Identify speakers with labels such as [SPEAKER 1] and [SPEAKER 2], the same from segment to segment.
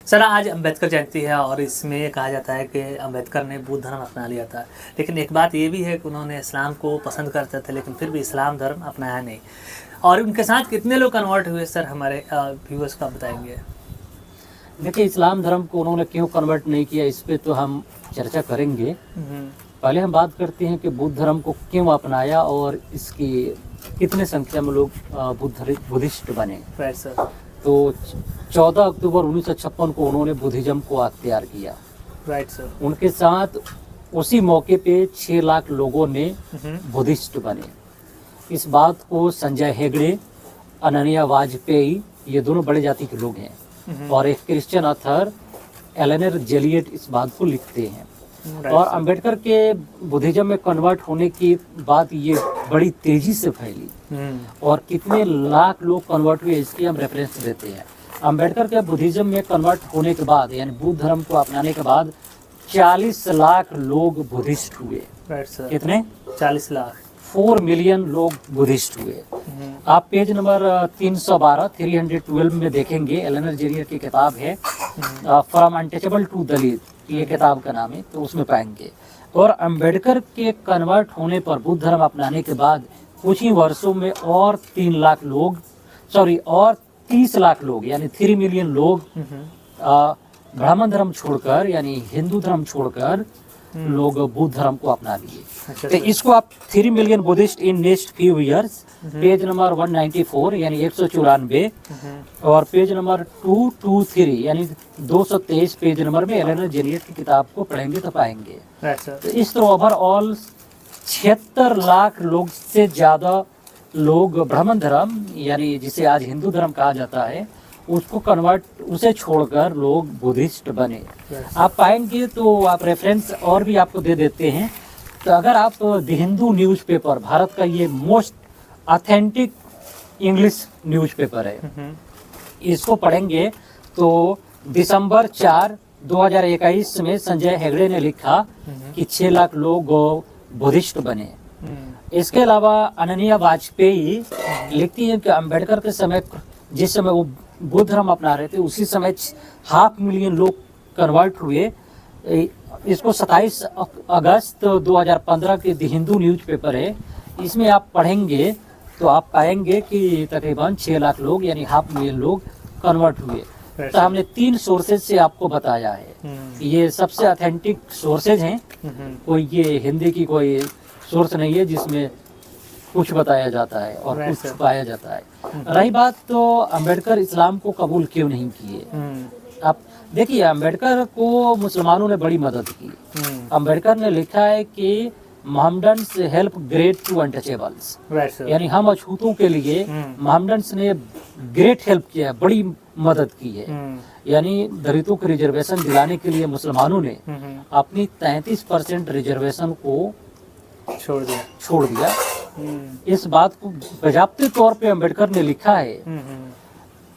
[SPEAKER 1] Sir आज अम्बेडकर जयंती है और इसमें कहा जाता है कि अम्बेडकर ने बुद्ध धर्म अपना लिया था, लेकिन एक बात ये भी है कि उन्होंने इस्लाम को पसंद करते थे लेकिन फिर भी इस्लाम धर्म अपनाया नहीं। और उनके साथ कितने लोग कन्वर्ट हुए सर, हमारे व्यूअर्स को आप बताएंगे।
[SPEAKER 2] देखिए, इस्लाम धर्म को उन्होंने क्यों कन्वर्ट नहीं किया, इस पे तो हम चर्चा करेंगे। पहले हम बात करते हैं कि बुद्ध धर्म को क्यों अपनाया और इसकी कितने संख्या में लोग बुद्धिस्ट बने।
[SPEAKER 1] Right sir.
[SPEAKER 2] तो 14 अक्टूबर 1956 को उन्होंने बुद्धिज्म को अख्तियार किया।
[SPEAKER 1] Right sir.
[SPEAKER 2] उनके साथ उसी मौके पे 6 लाख लोगों ने बुद्धिस्ट बने। इस बात को संजय हेगड़े, अनन्या वाजपेयी, ये दोनों बड़े जाति के लोग हैं, और एक क्रिश्चियन ऑथर एलेनर जेलियट इस बात को लिखते हैं। और अंबेडकर के बुद्धिज्म में कन्वर्ट होने की बात ये बड़ी तेजी से फैली और कितने लाख लोग कन्वर्ट हुए इसकी हम रेफरेंस देते हैं। अंबेडकर के बुद्धिज्म में कन्वर्ट होने के बाद यानी बुद्ध धर्म को अपनाने के बाद 40 लाख लोग बुद्धिस्ट हुए।
[SPEAKER 1] Right sir.
[SPEAKER 2] कितने?
[SPEAKER 1] 40 लाख।
[SPEAKER 2] 4 मिलियन लोग बुद्धिस्ट हुए। आप पेज नंबर 312 में देखेंगे, एलेनर जेलियट की किताब है फ्रॉम अनटचेबल टू दलित, ये किताब का नाम है, तो उसमें पाएंगे। और अंबेडकर के कन्वर्ट होने पर बुद्ध धर्म अपनाने के बाद कुछ ही वर्षों में और 3 लाख लोग और 30 लाख लोग यानी 3 मिलियन लोग ब्राह्मण धर्म छोड़कर यानी हिंदू धर्म छोड़कर लोग बुद्ध धर्म को अपना लिए।
[SPEAKER 1] अच्छा,
[SPEAKER 2] तो इसको आप 3 million Buddhist in next few years, page number 194 यानी 194 और पेज नंबर 223 यानी 223 पेज नंबर में एलेनर जेलियट की किताब को पढ़ेंगे तो पाएंगे। तो इस तरह ओवरऑल 76 लाख लोग से ज्यादा लोग ब्राह्मण धर्म यानी जिसे आज हिंदू धर्म कहा जाता है उसको उसे छोड़कर लोग बुद्धिस्ट बने। आप पाएंगे तो आप रेफरेंस और भी आपको दे देते हैं। तो अगर आप द हिंदू न्यूज़पेपर, भारत का ये मोस्ट ऑथेंटिक इंग्लिश न्यूज़पेपर है, इसको पढ़ेंगे तो दिसंबर 4, 2021 में संजय हेगड़े ने लिखा कि 6 लाख लोग बुद्धिस्ट बने। इसके अलावा अनन्या वाजपेयी लिखती है कि अंबेडकर के समय, जिस समय वो बुद्ध धर्म अपना रहे थे, उसी समय 500 मिलियन लोग कन्वर्ट हुए। इसको 27 अगस्त 2015 के द हिंदू न्यूज़पेपर है, इसमें आप पढ़ेंगे तो आप पाएंगे कि तकरीबन 6 लाख लोग यानी 500 मिलियन लोग कन्वर्ट हुए। तो हमने 3 सोर्सेज से आपको बताया है, ये सबसे ऑथेंटिक सोर्सेज हैं, कोई ये हिंदी की कोई सोर्स नहीं है जिसमें कुछ बताया जाता है और कुछ छुपाया जाता है। रही बात तो अंबेडकर इस्लाम को कबूल क्यों नहीं किए, आप देखिए अंबेडकर को मुसलमानों ने बड़ी मदद की। अंबेडकर ने लिखा है कि Mohammedans help great to untouchables, यानी हम अछूतों के लिए मोहम्मडन्स ने ग्रेट हेल्प किया है, बड़ी मदद की है। यानी दलितों को रिजर्वेशन दिलाने के लिए मुसलमानों ने अपनी 33% रिजर्वेशन को छोड़ दिया। इस बात को बाज़ाब्ते तौर पे अंबेडकर ने लिखा है।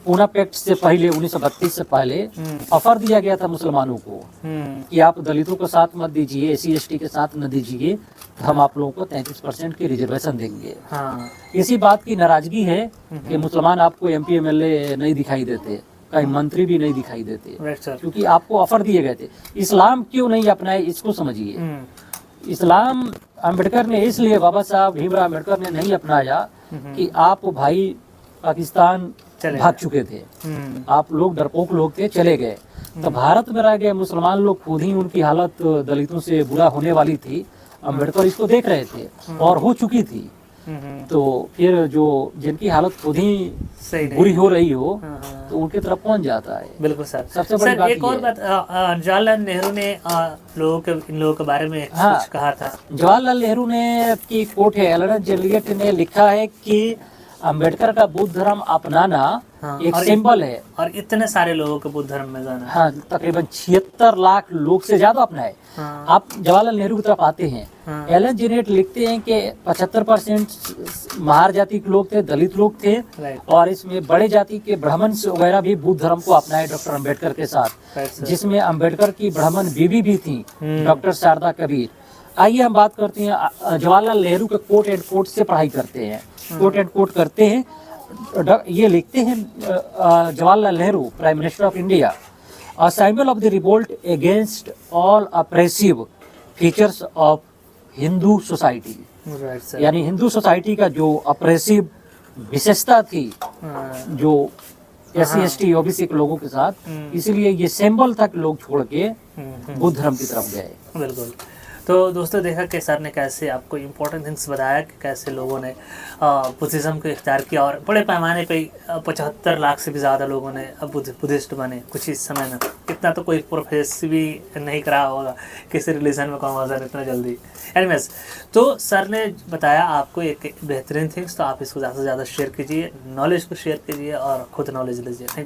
[SPEAKER 2] पूना पैक्ट से पहले 1932 से पहले ऑफर दिया गया था मुसलमानों को कि आप दलितों को साथ मत दीजिए, SC/ST के साथ न दीजिए, तो हम आप लोगों को 33% की रिजर्वेशन देंगे। इसी बात की नाराजगी है कि मुसलमान आपको MP MLA नहीं दिखाई देते, कहीं मंत्री भी नहीं दिखाई देते, क्योंकि आपको ऑफर दिए गए थे। इस्लाम क्यों नहीं अपनाए इसको समझिए। इस्लाम अंबेडकर ने इसलिए, बाबा साहब भीमराव अंबेडकर ने नहीं अपनाया कि आप भाई पाकिस्तान भाग चुके थे, आप लोग डरपोक लोग थे, चले गए, तो भारत में रह गए मुसलमान लोग, खुद ही उनकी हालत दलितों से बुरा होने वाली थी। अंबेडकर इसको देख रहे थे और हो चुकी थी। तो फिर जो जिनकी हालत खुद ही बुरी हो रही हो तो उनकी तरफ कौन जाता है।
[SPEAKER 1] बिल्कुल सर।
[SPEAKER 2] सबसे बड़ी बात
[SPEAKER 1] एक और बात, जवाहरलाल नेहरू ने इन लोगों के बारे में कुछ कहा था।
[SPEAKER 2] जवाहरलाल नेहरू ने की कोट है, एलेनर जेलियट ने लिखा है कि अंबेडकर का बुद्ध धर्म अपनाना एक सिंबल है
[SPEAKER 1] और इतने सारे लोगों को बुद्ध धर्म में जाना।
[SPEAKER 2] हाँ, तकरीबन 76 लाख लोग से ज्यादा अपनाए। आप जवाहरलाल नेहरू की तरफ आते हैं, एलेनर जेलियट लिखते हैं कि 75% महार जाति के लोग थे, दलित लोग थे, और इसमें बड़े जाति के ब्राह्मण वगैरह भी बुद्ध धर्म को अपनाए डॉक्टर अंबेडकर के साथ, जिसमें अंबेडकर की ब्राह्मण बीवी भी थी, डॉक्टर शारदा कबीर। आइए हम बात करते हैं जवाहरलाल नेहरू के कोट एंड कोट से पढ़ाई करते हैं। कोट एंड कोट करते हैं, ये लिखते हैं Jawaharlal Nehru prime minister of India, A symbol of the revolt against all oppressive features of Hindu society.
[SPEAKER 1] Right sir.
[SPEAKER 2] यानी हिंदू सोसाइटी का जो अप्रेसिव विशेषता थी जो SC/ST OBC के लोगों के साथ, इसलिए ये सिंबल तक लोग छोड़ के बुद्ध धर्म की तरफ गए।
[SPEAKER 1] बिल्कुल। तो दोस्तों देखा कि सर ने कैसे आपको इम्पोर्टेंट थिंग्स बताया कि कैसे लोगों ने बुद्धिज़्म को इख्तियार किया और बड़े पैमाने पे 75 लाख से भी ज़्यादा लोगों ने अब बुद्धिस्ट बने कुछ ही समय में। इतना तो कोई प्रोफेस भी नहीं करा होगा किसी रिलीजन में कन्वर्जन इतना जल्दी। एनीवेज, तो सर ने बताया आपको एक बेहतरीन थिंग्स, तो आप इसको ज़्यादा से ज़्यादा शेयर कीजिए, नॉलेज को शेयर कीजिए और खुद नॉलेज लीजिए। Thank you.